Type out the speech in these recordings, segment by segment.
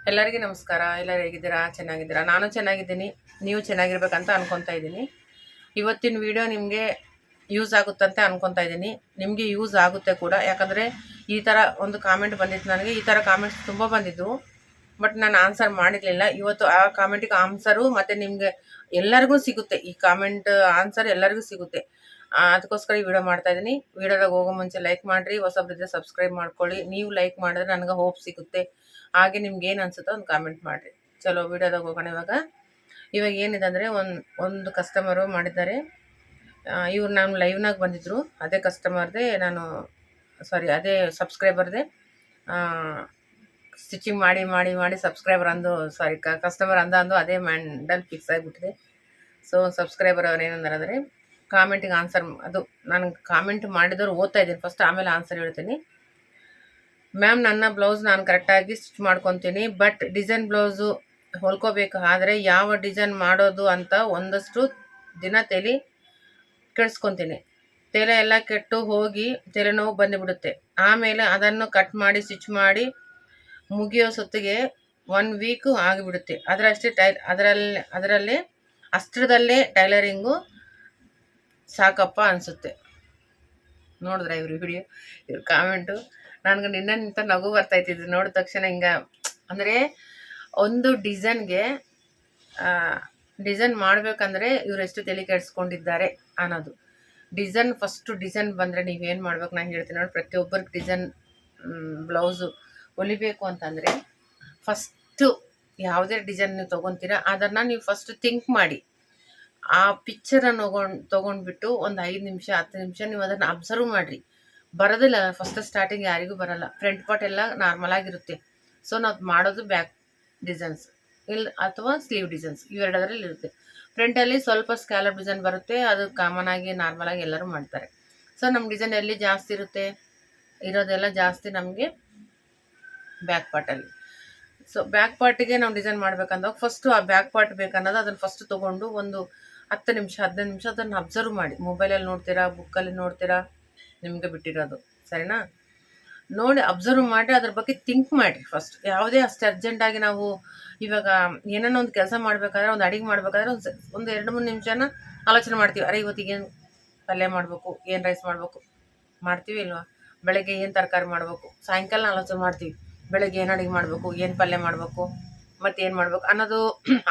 ಎಲ್ಲರಿಗೂ ನಮಸ್ಕಾರ. ಎಲ್ಲರೂ ಹೇಗಿದ್ದೀರಾ? ಚೆನ್ನಾಗಿದ್ದೀರಾ? ನಾನು ಚೆನ್ನಾಗಿದ್ದೀನಿ. ನೀವು ಚೆನ್ನಾಗಿರ್ಬೇಕಂತ ಅನ್ಕೊತಾ ಇದ್ದೀನಿ. ಇವತ್ತಿನ ವಿಡಿಯೋ ನಿಮಗೆ ಯೂಸ್ ಆಗುತ್ತಂತ ಅನ್ಕೊತಾ ಇದ್ದೀನಿ. ನಿಮಗೆ ಯೂಸ್ ಆಗುತ್ತೆ ಕೂಡ. ಯಾಕಂದರೆ ಈ ಥರ ಒಂದು ಕಾಮೆಂಟ್ ಬಂದಿತ್ತು ನನಗೆ. ಈ ಥರ ಕಾಮೆಂಟ್ಸ್ ತುಂಬ ಬಂದಿದ್ದವು. ಬಟ್ ನಾನು ಆನ್ಸರ್ ಮಾಡಿರಲಿಲ್ಲ. ಇವತ್ತು ಆ ಕಾಮೆಂಟಿಗೆ ಆನ್ಸರು ಮತ್ತು ನಿಮಗೆ ಎಲ್ಲರಿಗೂ ಸಿಗುತ್ತೆ. ಈ ಕಾಮೆಂಟ್ ಆನ್ಸರ್ ಎಲ್ಲರಿಗೂ ಸಿಗುತ್ತೆ. ಅದಕ್ಕೋಸ್ಕರ ಈ ವಿಡಿಯೋ ಮಾಡ್ತಾ ಇದ್ದೀನಿ. ವಿಡಿಯೋದಾಗ ಹೋಗೋ ಮುಂಚೆ ಲೈಕ್ ಮಾಡಿರಿ, ಹೊಸಬ್ರಿದ್ರೆ ಸಬ್ಸ್ಕ್ರೈಬ್ ಮಾಡ್ಕೊಳ್ಳಿ. ನೀವು ಲೈಕ್ ಮಾಡಿದ್ರೆ ನನಗೆ ಹೋಪ್ ಸಿಗುತ್ತೆ. ಹಾಗೆ ನಿಮ್ಗೆ ಏನು ಅನ್ಸುತ್ತೋ ಒಂದು ಕಾಮೆಂಟ್ ಮಾಡಿರಿ. ಚಲೋ ವಿಡಿಯೋದಾಗ ಹೋಗೋಣ. ಇವಾಗ ಏನಿದೆ ಅಂದರೆ ಒಂದು ಕಸ್ಟಮರು ಮಾಡಿದ್ದಾರೆ. ಇವ್ರು ನಾನು ಲೈವ್ನಾಗ ಬಂದಿದ್ದರು. ಅದೇ ಕಸ್ಟಮರ್ದೇ ಅದೇ ಸಬ್ಸ್ಕ್ರೈಬರ್ದೇ ಸ್ಟಿಚಿಂಗ್ ಮಾಡಿ ಸಬ್ಸ್ಕ್ರೈಬರ್ ಕಸ್ಟಮರ್ ಅಂದು ಅದೇ ಮ್ಯಾಂಡಲ್ ಫಿಕ್ಸ್ ಆಗಿಬಿಟ್ಟಿದೆ. ಸೊ ಸಬ್ಸ್ಕ್ರೈಬರ್ ಅವ್ರು ಏನಂದ್ರೆ ಕಾಮೆಂಟಿಗೆ ಆನ್ಸರ್, ಅದು ನಾನು ಕಾಮೆಂಟ್ ಮಾಡಿದವ್ರು ಓದ್ತಾ ಇದ್ದೀನಿ ಫಸ್ಟ್, ಆಮೇಲೆ ಆನ್ಸರ್ ಹೇಳ್ತೀನಿ. ಮ್ಯಾಮ್, ನನ್ನ ಬ್ಲೌಸ್ ನಾನು ಕರೆಕ್ಟಾಗಿ ಸ್ಟಿಚ್ ಮಾಡ್ಕೊತೀನಿ. ಬಟ್ ಡಿಸೈನ್ ಬ್ಲೌಸು ಹೊಲ್ಕೋಬೇಕು. ಆದರೆ ಯಾವ ಡಿಸೈನ್ ಮಾಡೋದು ಅಂತ ಒಂದಷ್ಟು ದಿನ ತಲೆ ಕೆಡಿಸ್ಕೊತೀನಿ. ತಲೆ ಎಲ್ಲ ಕೆಟ್ಟು ಹೋಗಿ ತಲೆನೋವು ಬಂದುಬಿಡುತ್ತೆ. ಆಮೇಲೆ ಅದನ್ನು ಕಟ್ ಮಾಡಿ ಸ್ಟಿಚ್ ಮಾಡಿ ಮುಗಿಯೋ ಸೊತ್ತಿಗೆ 1 ವೀಕು ಆಗಿಬಿಡುತ್ತೆ. ಅಷ್ಟರದಲ್ಲೇ ಟೈಲರಿಂಗು ಸಾಕಪ್ಪ ಅನಿಸುತ್ತೆ. ನೋಡಿದ್ರೆ ಇವ್ರ ವಿಡಿಯೋ, ಇವ್ರ ಕಾಮೆಂಟು ನನಗೆ ನಿನ್ನಿಂತ ನಗು ಬರ್ತಾಯಿತ್ತು ನೋಡಿದ ತಕ್ಷಣ. ಅಂದರೆ ಒಂದು ಡಿಸೈನ್ ಮಾಡಬೇಕಂದ್ರೆ ಇವರೆಷ್ಟು ತಲೆ ಕೆಡಿಸ್ಕೊಂಡಿದ್ದಾರೆ ಅನ್ನೋದು. ಫಸ್ಟು ಡಿಸೈನ್ ಬಂದರೆ ನೀವೇನು ಮಾಡ್ಬೇಕು ನಾನು ಹೇಳ್ತೀನಿ ನೋಡಿ. ಪ್ರತಿಯೊಬ್ಬರಿಗೆ ಡಿಸೈನ್ ಬ್ಲೌಸು ಹೊಲಿಬೇಕು ಅಂತಂದರೆ ಫಸ್ಟು ಯಾವುದೇ ಡಿಸೈನ್ ನೀವು ತೊಗೊತೀರಾ ಅದನ್ನು ನೀವು ಫಸ್ಟ್ ಥಿಂಕ್ ಮಾಡಿ. ಆ ಪಿಕ್ಚರನ್ನು ತೊಗೊಂಡ್ಬಿಟ್ಟು ಒಂದು 5 ನಿಮಿಷ 10 ನಿಮಿಷ ನೀವು ಅದನ್ನು ಅಬ್ಸರ್ವ್ ಮಾಡಿರಿ. ಬರೋದಿಲ್ಲ ಫಸ್ಟ್ ಸ್ಟಾರ್ಟಿಂಗ್, ಯಾರಿಗೂ ಬರೋಲ್ಲ. ಫ್ರಂಟ್ ಪಾರ್ಟ್ ಎಲ್ಲ ನಾರ್ಮಲ್ ಆಗಿರುತ್ತೆ. ಸೊ ನಾವು ಮಾಡೋದು ಬ್ಯಾಕ್ ಡಿಸೈನ್ಸ್ ಅಥವಾ ಸ್ಲೀವ್ ಡಿಸೈನ್ಸ್, ಇವೆರಡರಲ್ಲಿ ಇರುತ್ತೆ. ಫ್ರಂಟಲ್ಲಿ ಸ್ವಲ್ಪ ಸ್ಕ್ಯಾಲಪ್ ಡಿಸೈನ್ ಬರುತ್ತೆ, ಅದು ಕಾಮನ್ ಆಗಿ ನಾರ್ಮಲ್ ಆಗಿ ಎಲ್ಲರೂ ಮಾಡ್ತಾರೆ. ಸೊ ನಮ್ಮ ಡಿಸೈನ್ ಎಲ್ಲಿ ಜಾಸ್ತಿ ಇರೋದೆಲ್ಲ ಜಾಸ್ತಿ ನಮಗೆ ಬ್ಯಾಕ್ ಪಾರ್ಟಲ್ಲಿ. ಸೊ ಬ್ಯಾಕ್ ಪಾರ್ಟಿಗೆ ನಾವು ಡಿಸೈನ್ ಮಾಡ್ಬೇಕಂದಾಗ ಫಸ್ಟು ಆ ಬ್ಯಾಕ್ ಪಾರ್ಟ್ ಬೇಕನ್ನೋದು ಅದನ್ನು ಫಸ್ಟ್ ತೊಗೊಂಡು ಒಂದು 10 ನಿಮಿಷ 15 ನಿಮಿಷ ಅದನ್ನು ಅಬ್ಸರ್ವ್ ಮಾಡಿ. ಮೊಬೈಲಲ್ಲಿ ನೋಡ್ತೀರಾ, ಬುಕ್ಕಲ್ಲಿ ನೋಡ್ತೀರಾ, ನಿಮಗೆ ಬಿಟ್ಟಿರೋದು, ಸರಿನಾ? ನೋಡಿ ಅಬ್ಸರ್ವ್ ಮಾಡಿ ಅದ್ರ ಬಗ್ಗೆ ಥಿಂಕ್ ಮಾಡಿರಿ ಫಸ್ಟ್. ಯಾವುದೇ ಅಷ್ಟು ಅರ್ಜೆಂಟಾಗಿ ನಾವು ಇವಾಗ ಏನಾನ ಒಂದು ಕೆಲಸ ಮಾಡಬೇಕಾದ್ರೆ, ಒಂದು ಅಡಿಗೆ ಮಾಡಬೇಕಾದ್ರೆ ಒಂದು 2-3 ನಿಮಿಷನ ಆಲೋಚನೆ ಮಾಡ್ತೀವಿ. ಅರೆ ಇವತ್ತಿಗೆ ಏನು ಪಲ್ಯ ಮಾಡಬೇಕು, ಏನು ರೈಸ್ ಮಾಡಬೇಕು ಮಾಡ್ತೀವಿ ಇಲ್ವಾ? ಬೆಳಗ್ಗೆ ಏನು ತರಕಾರಿ ಮಾಡಬೇಕು, ಸಾಯಂಕಾಲ ಆಲೋಚನೆ ಮಾಡ್ತೀವಿ. ಬೆಳಗ್ಗೆ ಏನು ಅಡುಗೆ ಮಾಡಬೇಕು, ಏನು ಪಲ್ಯ ಮಾಡಬೇಕು, ಮತ್ತೇನು ಮಾಡಬೇಕು ಅನ್ನೋದು.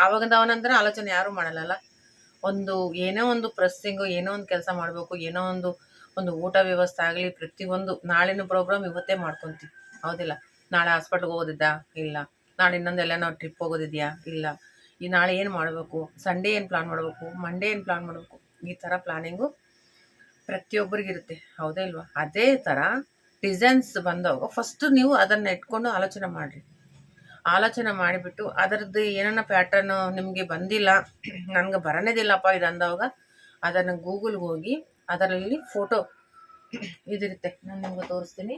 ಆವಾಗಿಂದವನಂದ್ರೆ ಆಲೋಚನೆ ಯಾರೂ ಮಾಡಲ್ಲ. ಏನೋ ಒಂದು ಪ್ರೆಸ್ಸಿಂಗು, ಏನೋ ಒಂದು ಕೆಲಸ ಮಾಡಬೇಕು, ಏನೋ ಒಂದು ಊಟ ವ್ಯವಸ್ಥೆ ಆಗಲಿ, ಪ್ರತಿಯೊಂದು ನಾಳಿನ ಪ್ರೋಗ್ರಾಮ್ ಇವತ್ತೇ ಮಾಡ್ಕೊತೀವಿ, ಹೌದಿಲ್ಲ? ನಾಳೆ ಹಾಸ್ಪಿಟ್ಲ್ಗೆ ಹೋಗೋದಿದ್ಯಾ? ಇಲ್ಲ. ನಾಳೆ ಇನ್ನೊಂದೆಲ್ಲ ನಾವು ಟ್ರಿಪ್ ಹೋಗೋದಿದೆಯಾ? ಇಲ್ಲ. ಈ ನಾಳೆ ಏನು ಮಾಡಬೇಕು, ಸಂಡೇ ಏನು ಪ್ಲಾನ್ ಮಾಡಬೇಕು, ಮಂಡೇ ಏನು ಪ್ಲಾನ್ ಮಾಡಬೇಕು, ಈ ಥರ ಪ್ಲಾನಿಂಗು ಪ್ರತಿಯೊಬ್ಬರಿಗಿರುತ್ತೆ, ಹೌದೇ ಇಲ್ವಾ? ಅದೇ ಥರ ಡಿಸೈನ್ಸ್ ಬಂದವಾಗ ಫಸ್ಟು ನೀವು ಅದನ್ನು ಇಟ್ಕೊಂಡು ಆಲೋಚನೆ ಮಾಡಿರಿ. ಆಲೋಚನೆ ಮಾಡಿಬಿಟ್ಟು ಅದರದ್ದು ಏನನ್ನ ಪ್ಯಾಟರ್ನು ನಿಮಗೆ ಬಂದಿಲ್ಲ, ನನಗೆ ಬರನೇದಿಲ್ಲಪ್ಪ ಇದು ಅಂದವಾಗ ಅದನ್ನು ಗೂಗಲ್ಗೆ ಹೋಗಿ ಅದರಲ್ಲಿ ಫೋಟೋ ಇದಿರುತ್ತೆ, ನಾನು ನಿಮ್ಗೆ ತೋರಿಸ್ತೀನಿ.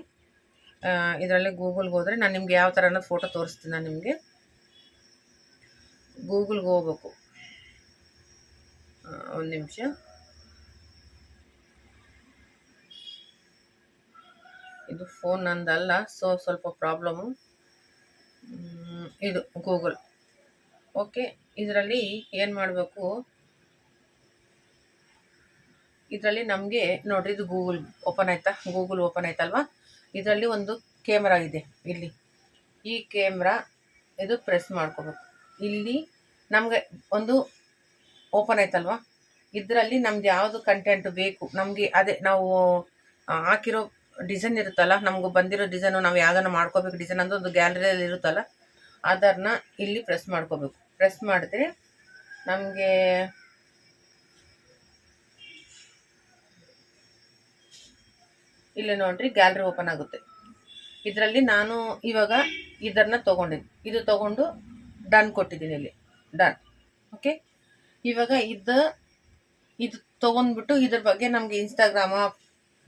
ಇದರಲ್ಲಿ ಗೂಗಲ್ಗೆ ಹೋದರೆ ನಾನು ನಿಮ್ಗೆ ಯಾವ ಥರ ಅನ್ನೋದು ಫೋಟೋ ತೋರಿಸ್ತೀನಿ. ನಾನು ನಿಮಗೆ ಗೂಗಲ್ಗೆ ಹೋಗ್ಬೇಕು. ಒಂದು ನಿಮಿಷ. ಇದು ಫೋನ್ ನಂದಲ್ಲ, ಸೊ ಸ್ವಲ್ಪ ಪ್ರಾಬ್ಲಮ್ಮು. ಇದು ಗೂಗಲ್. ಓಕೆ, ಇದರಲ್ಲಿ ಏನು ಮಾಡಬೇಕು, ಇದರಲ್ಲಿ ನಮಗೆ ನೋಡಿರಿ, ಇದು ಗೂಗಲ್ ಓಪನ್ ಆಯ್ತಲ್ವಾ? ಇದರಲ್ಲಿ ಒಂದು ಕ್ಯಾಮ್ರಾ ಇದೆ. ಇಲ್ಲಿ ಈ ಕ್ಯಾಮ್ರಾ ಇದು ಪ್ರೆಸ್ ಮಾಡ್ಕೋಬೇಕು. ಇಲ್ಲಿ ನಮಗೆ ಒಂದು ಓಪನ್ ಆಯ್ತಲ್ವಾ? ಇದರಲ್ಲಿ ನಮ್ದು ಯಾವುದು ಕಂಟೆಂಟ್ ಬೇಕು ನಮಗೆ, ಅದೇ ನಾವು ಹಾಕಿರೋ ಡಿಸೈನ್ ಇರುತ್ತಲ್ಲ, ನಮಗೂ ಬಂದಿರೋ ಡಿಸೈನು, ನಾವು ಯಾವ್ದನ್ನು ಮಾಡ್ಕೋಬೇಕು ಡಿಸೈನ್ ಅಂತ ಒಂದು ಗ್ಯಾಲರಿಯಲ್ಲಿ ಇರುತ್ತಲ್ಲ, ಅದನ್ನು ಇಲ್ಲಿ ಪ್ರೆಸ್ ಮಾಡ್ಕೋಬೇಕು. ಪ್ರೆಸ್ ಮಾಡಿದ್ರೆ ನಮಗೆ ಇಲ್ಲಿ ನೋಡ್ರಿ ಗ್ಯಾಲರಿ ಓಪನ್ ಆಗುತ್ತೆ. ಇದರಲ್ಲಿ ನಾನು ಇವಾಗ ಇದನ್ನು ತೊಗೊಂಡಿದ್ದೀನಿ. ಇದು ತೊಗೊಂಡು ಡನ್ ಕೊಟ್ಟಿದ್ದೀನಿ, ಇಲ್ಲಿ ಡನ್. ಓಕೆ, ಇವಾಗ ಇದು ತೊಗೊಂಡ್ಬಿಟ್ಟು ಇದ್ರ ಬಗ್ಗೆ ನಮಗೆ ಇನ್ಸ್ಟಾಗ್ರಾಮ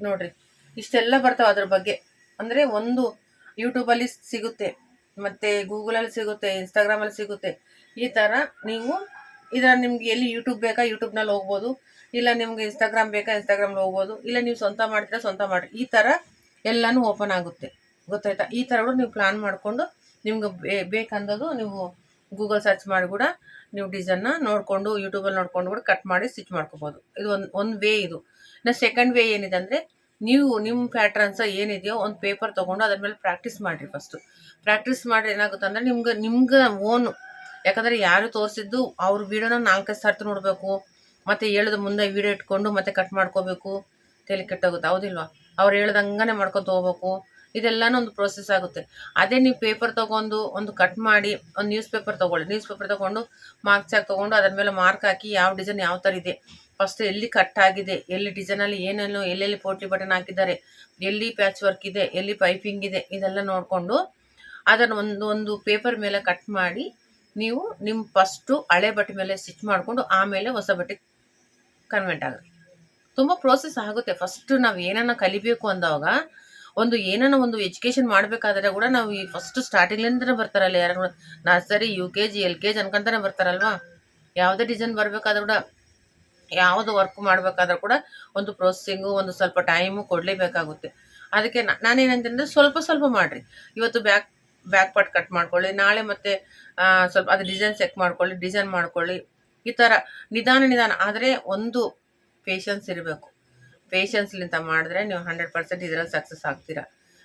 ನೋಡ್ರಿ ಇಷ್ಟೆಲ್ಲ ಬರ್ತಾವೆ. ಅದ್ರ ಬಗ್ಗೆ ಅಂದರೆ ಒಂದು ಯೂಟ್ಯೂಬಲ್ಲಿ ಸಿಗುತ್ತೆ, ಮತ್ತು ಗೂಗಲಲ್ಲಿ ಸಿಗುತ್ತೆ, ಇನ್ಸ್ಟಾಗ್ರಾಮಲ್ಲಿ ಸಿಗುತ್ತೆ. ಈ ಥರ ನೀವು ನಿಮ್ಗೆ ಎಲ್ಲಿ ಯೂಟ್ಯೂಬ್ ಬೇಕಾ ಯೂಟ್ಯೂಬ್ನಲ್ಲಿ ಹೋಗ್ಬೋದು, ಇಲ್ಲ ನಿಮ್ಗೆ ಇನ್ಸ್ಟಾಗ್ರಾಮ್ ಬೇಕಾ ಇನ್ಸ್ಟಾಗ್ರಾಮ್ಲಿ ಹೋಗ್ಬೋದು, ಇಲ್ಲ ನೀವು ಸ್ವಂತ ಮಾಡ್ತೀರಾ ಸ್ವಂತ ಮಾಡಿರಿ. ಈ ಥರ ಎಲ್ಲನೂ ಓಪನ್ ಆಗುತ್ತೆ, ಗೊತ್ತಾಯ್ತಾ? ಈ ಥರ ನೀವು ಪ್ಲಾನ್ ಮಾಡಿಕೊಂಡು ನಿಮ್ಗೆ ಬೇಕಂದದು ನೀವು ಗೂಗಲ್ ಸರ್ಚ್ ಮಾಡಿ ಕೂಡ ನೀವು ಡಿಸೈನ್ನ ನೋಡಿಕೊಂಡು ಯೂಟ್ಯೂಬಲ್ಲಿ ನೋಡ್ಕೊಂಡು ಕೂಡ ಕಟ್ ಮಾಡಿ ಸ್ಟಿಚ್ ಮಾಡ್ಕೋಬೋದು. ಇದು ಒಂದು ವೇ. ಇದು ಇನ್ನು ಸೆಕೆಂಡ್ ವೇ ಏನಿದೆ ಅಂದರೆ, ನೀವು ನಿಮ್ಮ ಪ್ಯಾಟ್ರನ್ಸ ಏನಿದೆಯೋ ಒಂದು ಪೇಪರ್ ತೊಗೊಂಡು ಅದ್ರ ಮೇಲೆ ಪ್ರಾಕ್ಟೀಸ್ ಮಾಡಿರಿ. ಫಸ್ಟು ಪ್ರಾಕ್ಟೀಸ್ ಮಾಡಿರಿ. ಏನಾಗುತ್ತೆ ಅಂದರೆ ನಿಮ್ಗೆ ಓನು, ಯಾಕಂದರೆ ಯಾರು ತೋರಿಸಿದ್ದು ಅವ್ರ ವೀಡಿಯೋನ 4-5 ಸರ್ತಿ ನೋಡಬೇಕು, ಮತ್ತು ಹೇಳೋದು ಮುಂದೆ ವೀಡಿಯೋ ಇಟ್ಕೊಂಡು ಮತ್ತೆ ಕಟ್ ಮಾಡ್ಕೋಬೇಕು, ತಲೆ ಕೆಟ್ಟೋಗುತ್ತೆ. ಹೌದಿಲ್ವಾ? ಅವ್ರು ಹೇಳ್ದಂಗೆ ಮಾಡ್ಕೊತ ಹೋಗ್ಬೇಕು. ಇದೆಲ್ಲನೂ ಒಂದು ಪ್ರೋಸೆಸ್ ಆಗುತ್ತೆ. ಅದೇ ನೀವು ಪೇಪರ್ ತೊಗೊಂಡು ಒಂದು ಕಟ್ ಮಾಡಿ, ಒಂದು ನ್ಯೂಸ್ ಪೇಪರ್ ತೊಗೊಳ್ಳಿ. ನ್ಯೂಸ್ ಪೇಪರ್ ತೊಗೊಂಡು ಮಾರ್ಕ್ಸಾಗಿ ತೊಗೊಂಡು ಅದ್ರ ಮೇಲೆ ಮಾರ್ಕ್ ಹಾಕಿ ಯಾವ ಡಿಸೈನ್ ಯಾವ ಥರ ಇದೆ, ಫಸ್ಟ್ ಎಲ್ಲಿ ಕಟ್ ಆಗಿದೆ, ಎಲ್ಲಿ ಡಿಸೈನಲ್ಲಿ ಏನೇನು, ಎಲ್ಲೆಲ್ಲಿ ಪೋಟ್ಲಿ ಬಟನ್ ಹಾಕಿದ್ದಾರೆ, ಎಲ್ಲಿ ಪ್ಯಾಚ್ ವರ್ಕ್ ಇದೆ, ಎಲ್ಲಿ ಪೈಪಿಂಗ್ ಇದೆ, ಇದೆಲ್ಲ ನೋಡಿಕೊಂಡು ಅದನ್ನು ಒಂದು ಪೇಪರ್ ಮೇಲೆ ಕಟ್ ಮಾಡಿ ನೀವು ನಿಮ್ಮ ಫಸ್ಟು ಹಳೆ ಬಟ್ಟೆ ಮೇಲೆ ಸ್ಟಿಚ್ ಮಾಡಿಕೊಂಡು ಆಮೇಲೆ ಹೊಸ ಬಟ್ಟೆ ಕನ್ವೆಂಟ್ ಆಗುತ್ತೆ. ತುಂಬ ಪ್ರೋಸೆಸ್ ಆಗುತ್ತೆ. ಫಸ್ಟ್ ನಾವು ಏನನ್ನ ಕಲಿಬೇಕು ಅಂದಾಗ, ಒಂದು ಎಜುಕೇಷನ್ ಮಾಡಬೇಕಾದ್ರೆ ಕೂಡ ನಾವು ಈ ಫಸ್ಟ್ ಸ್ಟಾರ್ಟಿಂಗ್ಲಿಂದನೇ ಬರ್ತಾರಲ್ಲ ಯಾರು, ನರ್ಸರಿ, UKG, LKG ಅನ್ಕೊಂತಾನೆ ಬರ್ತಾರಲ್ವಾ. ಯಾವುದೇ ಡಿಸೈನ್ ಬರಬೇಕಾದ್ರೂ ಕೂಡ, ಯಾವುದು ವರ್ಕ್ ಮಾಡಬೇಕಾದ್ರೂ ಕೂಡ ಒಂದು ಪ್ರೊಸೆಸಿಂಗು, ಒಂದು ಸ್ವಲ್ಪ ಟೈಮು ಕೊಡಲೇಬೇಕಾಗುತ್ತೆ. ಅದಕ್ಕೆ ನಾನೇನಂತಂದರೆ ಸ್ವಲ್ಪ ಮಾಡಿರಿ. ಇವತ್ತು ಬ್ಯಾಕ್ ಪಾರ್ಟ್ ಕಟ್ ಮಾಡ್ಕೊಳ್ಳಿ, ನಾಳೆ ಮತ್ತೆ ಸ್ವಲ್ಪ ಅದು ಡಿಸೈನ್ ಚೆಕ್ ಮಾಡ್ಕೊಳ್ಳಿ. ಈ ಥರ ನಿಧಾನ. ಆದರೆ ಒಂದು ಪೇಷನ್ಸ್ ಇರಬೇಕು. ಪೇಷನ್ಸ್ಲಿಂದ ಮಾಡಿದ್ರೆ ನೀವು 100% ಇದರಲ್ಲಿ ಸಕ್ಸಸ್ ಆಗ್ತೀರಾ.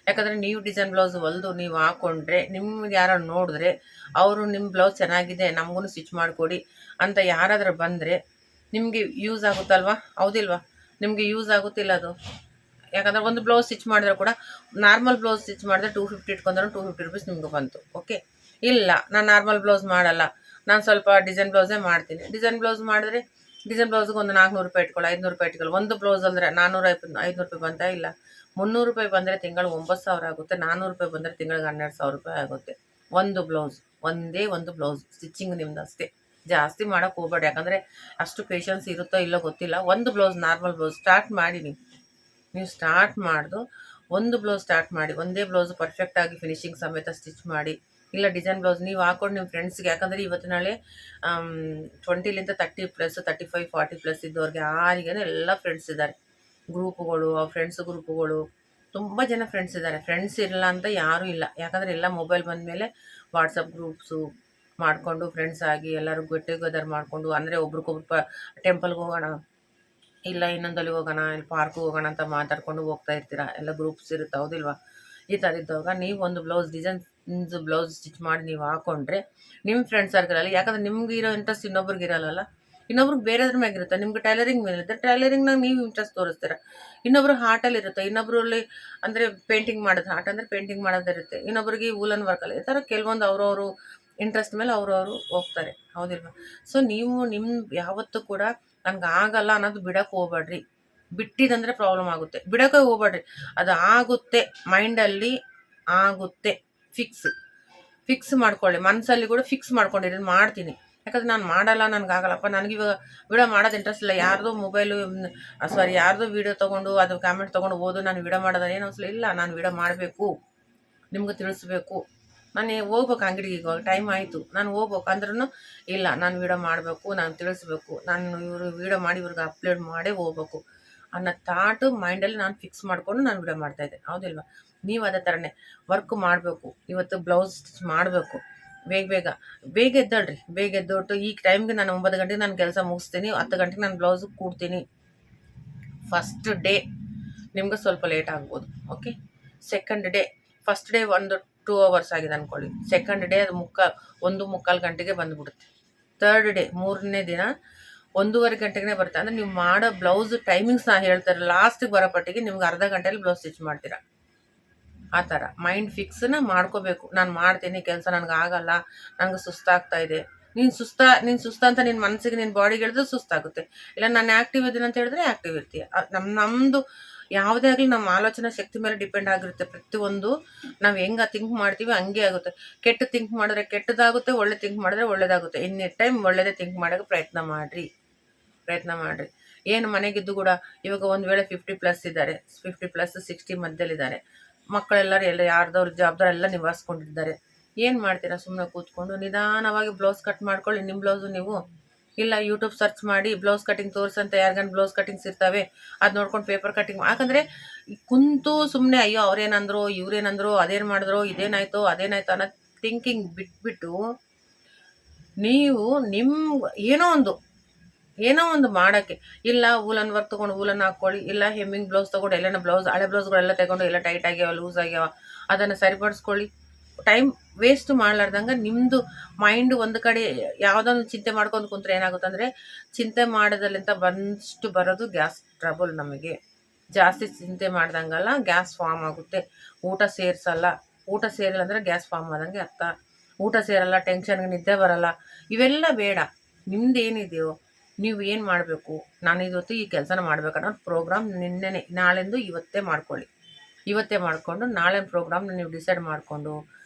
ಯಾಕಂದರೆ ನೀವು ಡಿಸೈನ್ ಬ್ಲೌಸ್ ಹೊಲ್ದು ನೀವು ಹಾಕ್ಕೊಂಡ್ರೆ, ನಿಮ್ಗೆ ಯಾರು ನೋಡಿದ್ರೆ ಅವರು ನಿಮ್ಮ ಬ್ಲೌಸ್ ಚೆನ್ನಾಗಿದೆ ನಮಗೂ ಸ್ಟಿಚ್ ಮಾಡಿಕೊಡಿ ಅಂತ ಯಾರಾದರೂ ಬಂದರೆ ನಿಮಗೆ ಯೂಸ್ ಆಗುತ್ತಲ್ವಾ? ಹೌದಿಲ್ವಾ? ನಿಮಗೆ ಯೂಸ್ ಆಗುತ್ತಿಲ್ಲ ಅದು. ಯಾಕಂದರೆ ಒಂದು ಬ್ಲೌಸ್ ಸ್ಟಿಚ್ ಮಾಡಿದ್ರೆ ಕೂಡ, ನಾರ್ಮಲ್ ಬ್ಲೌಸ್ ಸ್ಟಿಚ್ ಮಾಡಿದ್ರೆ 250 ಇಟ್ಕೊಂಡ್ರೆ 250 ರೂಪೀಸ್ ನಿಮ್ಗೆ ಬಂತು. ಓಕೆ. ಇಲ್ಲ, ನಾನು ನಾರ್ಮಲ್ ಬ್ಲೌಸ್ ಮಾಡಲ್ಲ, ನಾನು ಸ್ವಲ್ಪ ಡಿಸೈನ್ ಬ್ಲೌಸೇ ಮಾಡ್ತೀನಿ. ಡಿಸೈನ್ ಬ್ಲೌಸ್ ಮಾಡಿದ್ರೆ ಡಿಸೈನ್ ಬ್ಲೌಸ್ಗೆ ಒಂದು 400 ರೂಪಾಯಿ ಇಟ್ಕೊಳ್ಳಿ, 500 ರೂಪಾಯಿ ಇಟ್ಕೊಳ್ಳಿ. ಒಂದು ಬ್ಲೌಸ್ ಅಂದರೆ 500 ರೂಪಾಯಿ ಬಂತಾ? ಇಲ್ಲ. 300 ರೂಪಾಯಿ ಬಂದರೆ ತಿಂಗಳು 9,000 ಆಗುತ್ತೆ. 400 ರೂಪಾಯಿ ಬಂದರೆ ತಿಂಗಳಿಗೆ 12,000 ರೂಪಾಯಿ ಆಗುತ್ತೆ. ಒಂದು ಬ್ಲೌಸ್, ಒಂದೇ ಒಂದು ಬ್ಲೌಸ್ ಸ್ಟಿಚಿಂಗ್ ನಿಮ್ದು ಅಷ್ಟೇ. ಜಾಸ್ತಿ ಮಾಡೋಕ್ಕೆ ಹೋಗ್ಬೇಡಿ, ಯಾಕಂದರೆ ಅಷ್ಟು ಪೇಷನ್ಸ್ ಇರುತ್ತೋ ಇಲ್ಲೋ ಗೊತ್ತಿಲ್ಲ. ಒಂದು ಬ್ಲೌಸ್, ನಾರ್ಮಲ್ ಬ್ಲೌಸ್ ಸ್ಟಾರ್ಟ್ ಮಾಡಿ. ನೀವು ಸ್ಟಾರ್ಟ್ ಮಾಡ್ದು ಒಂದು ಬ್ಲೌಸ್ ಸ್ಟಾರ್ಟ್ ಮಾಡಿ, ಒಂದೇ ಬ್ಲೌಸ್ ಪರ್ಫೆಕ್ಟಾಗಿ ಫಿನಿಶಿಂಗ್ ಸಮೇತ ಸ್ಟಿಚ್ ಮಾಡಿ. ಇಲ್ಲ ಡಿಸೈನ್ ಬ್ಲೌಸ್ ನೀವು ಹಾಕೊಂಡು ನಿಮ್ಮ ಫ್ರೆಂಡ್ಸ್ಗೆ, ಯಾಕಂದರೆ ಇವತ್ತು ನಾಳೆ 20ಲಿಂದ 30+, 35, 40+ ಇದ್ದವ್ರಿಗೆ ಯಾರಿಗೇನೋ ಎಲ್ಲ ಫ್ರೆಂಡ್ಸ್ ಇದ್ದಾರೆ. ಗ್ರೂಪುಗಳು, ಫ್ರೆಂಡ್ಸ್ ಗ್ರೂಪುಗಳು, ತುಂಬ ಜನ ಫ್ರೆಂಡ್ಸ್ ಇದ್ದಾರೆ. ಫ್ರೆಂಡ್ಸ್ ಇರಲ್ಲ ಅಂತ ಯಾರೂ ಇಲ್ಲ. ಯಾಕಂದರೆ ಎಲ್ಲ ಮೊಬೈಲ್ ಬಂದಮೇಲೆ ವಾಟ್ಸಪ್ ಗ್ರೂಪ್ಸು ಮಾಡಿಕೊಂಡು ಫ್ರೆಂಡ್ಸ್ ಆಗಿ ಎಲ್ಲರೂ ಗೆಟ್ ಟುಗೆದರ್ ಮಾಡಿಕೊಂಡು, ಅಂದರೆ ಒಬ್ರಿಗೊಬ್ರು ಟೆಂಪಲ್ಗೆ ಹೋಗೋಣ, ಇಲ್ಲ ಇನ್ನೊಂದಲ್ಲಿ ಹೋಗೋಣ, ಇಲ್ಲಿ ಪಾರ್ಕ್ಗೆ ಹೋಗೋಣ ಅಂತ ಮಾತಾಡ್ಕೊಂಡು ಹೋಗ್ತಾ ಇರ್ತೀರ. ಎಲ್ಲ ಗ್ರೂಪ್ಸ್ ಇರುತ್ತೆ. ಹೌದಿಲ್ವಾ? ಈ ಥರ ಇದ್ದಾಗ ನೀವು ಒಂದು ಬ್ಲೌಸ್ ಸ್ಟಿಚ್ ಮಾಡಿ ನೀವು ಹಾಕ್ಕೊಂಡ್ರೆ ನಿಮ್ಮ ಫ್ರೆಂಡ್ಸ್ ಸರ್ಕಲಲ್ಲಿ, ಯಾಕಂದರೆ ನಿಮ್ಗೆ ಇರೋ ಇಂಟ್ರೆಸ್ಟ್ ಇನ್ನೊಬ್ರಿಗೆ ಇರಲ್ಲ, ಇನ್ನೊಬ್ರಿಗೆ ಬೇರೆದ್ರ ಮ್ಯಾಗಿರುತ್ತೆ. ನಿಮ್ಗೆ ಟೈಲರಿಂಗ್ ಮೇಲಿರುತ್ತೆ, ಟೈಲರಿಂಗ್ನಾಗ ನೀವು ಇಂಟ್ರೆಸ್ಟ್ ತೋರಿಸ್ತೀರ. ಇನ್ನೊಬ್ರು ಹಾರ್ಟಲ್ಲಿ ಇರುತ್ತೆ, ಇನ್ನೊಬ್ಬರಲ್ಲಿ ಅಂದರೆ ಪೇಂಟಿಂಗ್ ಮಾಡೋದು, ಹಾರ್ಟ್ ಅಂದರೆ ಪೇಂಟಿಂಗ್ ಮಾಡೋದಿರುತ್ತೆ, ಇನ್ನೊಬ್ರಿಗೆ ವೂಲನ್ ವರ್ಕಲ್ಲಿ. ಈ ಥರ ಕೆಲವೊಂದು ಅವ್ರವರು ಇಂಟ್ರೆಸ್ಟ್ ಮೇಲೆ ಅವರು ಹೋಗ್ತಾರೆ. ಹೌದಿಲ್ವಾ? ಸೊ ನೀವು ಯಾವತ್ತೂ ಕೂಡ ನನಗೆ ಆಗಲ್ಲ ಅನ್ನೋದು ಬಿಡೋಕ್ಕೆ ಹೋಗ್ಬೇಡ್ರಿ. ಬಿಟ್ಟಿದಂದರೆ ಪ್ರಾಬ್ಲಮ್ ಆಗುತ್ತೆ. ಬಿಡೋಕ್ಕೆ ಹೋಗ್ಬೇಡ್ರಿ. ಅದು ಆಗುತ್ತೆ, ಮೈಂಡಲ್ಲಿ ಆಗುತ್ತೆ. ಫಿಕ್ಸ್ ಮಾಡ್ಕೊಳ್ಳಿ. ಮನಸ್ಸಲ್ಲಿ ಕೂಡ ಫಿಕ್ಸ್ ಮಾಡ್ಕೊಂಡಿರಿ, ಮಾಡ್ತೀನಿ. ಯಾಕಂದರೆ ನಾನು ಮಾಡಲ್ಲ, ನನಗಾಗಲ್ಲಪ್ಪ, ನನಗಿವಾಗ ವಿಡಿಯೋ ಮಾಡೋದು ಇಂಟ್ರೆಸ್ಟ್ ಇಲ್ಲ. ಯಾರ್ದೋ ವೀಡಿಯೋ ತೊಗೊಂಡು ಅದು ಕಾಮೆಂಟ್ ತೊಗೊಂಡು ಓದು ನಾನು ವಿಡಿಯೋ ಮಾಡೋದು ಏನು ಅನಿಸಲ್ಲ. ಇಲ್ಲ, ನಾನು ವಿಡಿಯೋ ಮಾಡಬೇಕು, ನಿಮ್ಗೆ ತಿಳಿಸ್ಬೇಕು. ನಾನು ಹೋಗ್ಬೇಕು ಅಂಗಡಿಗೆ, ಇವಾಗ ಟೈಮ್ ಆಯಿತು, ನಾನು ಹೋಗ್ಬೇಕು ಅಂದ್ರೂ ಇಲ್ಲ, ನಾನು ವೀಡಿಯೋ ಮಾಡಬೇಕು, ನಾನು ತಿಳಿಸ್ಬೇಕು, ನಾನು ವೀಡಿಯೋ ಮಾಡಿ ಇವ್ರಿಗೆ ಅಪ್ಲೋಡ್ ಮಾಡೇ ಹೋಗ್ಬೇಕು ಅನ್ನೋ ಥಾಟು ಮೈಂಡಲ್ಲಿ ನಾನು ಫಿಕ್ಸ್ ಮಾಡಿಕೊಂಡು ನಾನು ವೀಡಿಯೋ ಮಾಡ್ತಾಯಿದ್ದೆ. ಹೌದಿಲ್ವಾ? ನೀವು ಅದೇ ಥರನೇ ವರ್ಕ್ ಮಾಡಬೇಕು. ಇವತ್ತು ಬ್ಲೌಸ್ ಸ್ಟಿಚ್ ಮಾಡಬೇಕು. ಬೇಗ ಎದ್ದಳ್ರಿ. ಬೇಗ ಎದ್ದೊಟ್ಟು ಈ ಟೈಮ್ಗೆ ನಾನು 9 ಗಂಟೆಗೆ ನಾನು ಕೆಲಸ ಮುಗಿಸ್ತೀನಿ, 10 ಗಂಟೆಗೆ ನಾನು ಬ್ಲೌಸು ಕೂಡ್ತೀನಿ. ಫಸ್ಟ್ ಡೇ ನಿಮ್ಗೆ ಸ್ವಲ್ಪ ಲೇಟ್ ಆಗ್ಬೋದು. Okay. Second day, first day ಒಂದು 2 ಅವರ್ಸ್ ಆಗಿದೆ ಅಂದ್ಕೊಳ್ಳಿ. ಸೆಕೆಂಡ್ ಡೇ ಅದು 1:45 ಗಂಟೆಗೆ ಬಂದುಬಿಡುತ್ತೆ. ಥರ್ಡ್ ಡೇ, 3ನೇ ದಿನ 1:30 ಗಂಟೆಗೆ ಬರುತ್ತೆ. ಅಂದರೆ ನೀವು ಮಾಡೋ ಬ್ಲೌಸ್ ಟೈಮಿಂಗ್ಸ್ ನಾನು ಹೇಳ್ತಾರೆ, ಲಾಸ್ಟಿಗೆ ಬರೋ ಪಟ್ಟಿಗೆ ನಿಮ್ಗೆ ಅರ್ಧ ಗಂಟೆಯಲ್ಲಿ ಬ್ಲೌಸ್ ಸ್ಟಿಚ್ ಮಾಡ್ತೀರಾ. ಆ ಥರ ಮೈಂಡ್ ಫಿಕ್ಸನ್ನ ಮಾಡ್ಕೋಬೇಕು. ನಾನು ಮಾಡ್ತೀನಿ ಕೆಲಸ, ನನಗಾಗಲ್ಲ, ನನಗೆ ಸುಸ್ತಾಗ್ತಾ ಇದೆ. ನೀನು ಸುಸ್ತ ಅಂತ ನಿನ್ನ ಮನಸ್ಸಿಗೆ, ನಿನ್ನ ಬಾಡಿಗೆ ಹೇಳಿದ್ರೆ ಸುಸ್ತಾಗುತ್ತೆ. ಇಲ್ಲ ನಾನು ಆ್ಯಕ್ಟಿವ್ ಇದ್ದೀನಿ ಅಂತ ಹೇಳಿದ್ರೆ ಆ್ಯಕ್ಟಿವ್ ಇರ್ತೀಯ. ನಮ್ಮದು ಯಾವುದೇ ಆಗಲಿ ನಮ್ಮ ಆಲೋಚನಾ ಶಕ್ತಿ ಮೇಲೆ ಡಿಪೆಂಡ್ ಆಗಿರುತ್ತೆ. ಪ್ರತಿಯೊಂದು ನಾವು ಹೆಂಗೆ ಥಿಂಕ್ ಮಾಡ್ತೀವಿ ಹಂಗೆ ಆಗುತ್ತೆ. ಕೆಟ್ಟ ಥಿಂಕ್ ಮಾಡಿದ್ರೆ ಕೆಟ್ಟದಾಗುತ್ತೆ, ಒಳ್ಳೆ ಥಿಂಕ್ ಮಾಡಿದ್ರೆ ಒಳ್ಳೇದಾಗುತ್ತೆ. ಎನಿ ಟೈಮ್ ಒಳ್ಳೆಯದೇ ಥಿಂಕ್ ಮಾಡೋಕ್ಕೆ ಪ್ರಯತ್ನ ಮಾಡಿರಿ. ಏನು ಮನೆಗಿದ್ದು ಕೂಡ ಇವಾಗ ಒಂದು ವೇಳೆ 50+ ಇದ್ದಾರೆ, 50+, 60 ಮಧ್ಯದಲ್ಲಿದ್ದಾರೆ, ಮಕ್ಕಳೆಲ್ಲರೂ ಯಾರ್ದವ್ರ ಜವಾಬ್ದಾರಿ ಎಲ್ಲ ನಿಭಾಯಿಸ್ಕೊಂಡಿದ್ದಾರೆ. ಏನು ಮಾಡ್ತೀರಾ? ಸುಮ್ಮನೆ ಕೂತ್ಕೊಂಡು ನಿಧಾನವಾಗಿ ಬ್ಲೌಸ್ ಕಟ್ ಮಾಡ್ಕೊಳ್ಳಿ. ನಿಮ್ಮ ಬ್ಲೌಸು ನೀವು ಇಲ್ಲ ಯೂಟ್ಯೂಬ್ ಸರ್ಚ್ ಮಾಡಿ ಬ್ಲೌಸ್ ಕಟಿಂಗ್ ತೋರಿಸಂತ, ಯಾರಿಗಾನ ಬ್ಲೌಸ್ ಕಟಿಂಗ್ಸ್ ಇರ್ತವೆ, ಅದು ನೋಡ್ಕೊಂಡು ಪೇಪರ್ ಕಟಿಂಗ್. ಯಾಕಂದರೆ ಕುಂತು ಸುಮ್ಮನೆ ಅಯ್ಯೋ ಅವ್ರೇನಂದ್ರು ಇವ್ರೇನಂದ್ರು, ಅದೇನು ಮಾಡಿದ್ರು, ಇದೇನಾಯ್ತು ಅನ್ನೋದು ಥಿಂಕಿಂಗ್ ಬಿಟ್ಬಿಟ್ಟು ನೀವು ಏನೋ ಒಂದು ಮಾಡೋಕ್ಕೆ, ಇಲ್ಲ ವೂಲನ್ ವರ್ಕ್ ತೊಗೊಂಡು ವೂಲನ್ ಹಾಕ್ಕೊಳ್ಳಿ, ಇಲ್ಲ ಹೆಮ್ಮಿಂಗ್ ಬ್ಲೌಸ್ ತೊಗೊಂಡು ಎಲ್ಲನ ಬ್ಲೌಸ್ ಹಳೆ ಬ್ಲೌಸ್ಗಳೆಲ್ಲ ತಗೊಂಡು ಎಲ್ಲ ಟೈಟ್ ಆಗ್ಯಾವ ಲೂಸ್ ಆಗ್ಯಾವ ಅದನ್ನು ಸರಿಪಡಿಸ್ಕೊಳ್ಳಿ. ಟೈಮ್ ವೇಸ್ಟ್ ಮಾಡ್ಲಾರ್ದಂಗೆ ನಿಮ್ಮದು ಮೈಂಡ್ ಒಂದು ಕಡೆ ಯಾವುದೊಂದು ಚಿಂತೆ ಮಾಡ್ಕೊಂಡು ಕುಂತ್ರೆ ಏನಾಗುತ್ತೆ ಅಂದರೆ, ಚಿಂತೆ ಮಾಡೋದಲ್ಲಿಂತ ಬಂದಷ್ಟು ಬರೋದು ಗ್ಯಾಸ್ ಟ್ರಬಲ್. ನಮಗೆ ಜಾಸ್ತಿ ಚಿಂತೆ ಮಾಡ್ದಂಗಲ್ಲ ಗ್ಯಾಸ್ ಫಾರ್ಮ್ ಆಗುತ್ತೆ. ಊಟ ಸೇರಿಲ್ಲ ಅಂದರೆ ಗ್ಯಾಸ್ ಫಾರ್ಮ್ ಆದಂಗೆ ಅರ್ಥ. ಊಟ ಸೇರಲ್ಲ, ಟೆನ್ಷನ್ಗೆ ನಿದ್ದೆ ಬರಲ್ಲ, ಇವೆಲ್ಲ ಬೇಡ. ನಿಮ್ದು ಏನಿದೆಯೋ ನೀವು ಏನು ಮಾಡಬೇಕು, ನಾನು ಇವತ್ತು ಈ ಕೆಲಸನ ಮಾಡ್ಬೇಕನ್ನೋ ಪ್ರೋಗ್ರಾಮ್ ನಿನ್ನೆನೆ ನಾಳೆಂದು ಇವತ್ತೇ ಮಾಡಿಕೊಂಡು ನಾಳೆ ಪ್ರೋಗ್ರಾಮ್ನ ನೀವು ಡಿಸೈಡ್ ಮಾಡಿಕೊಂಡು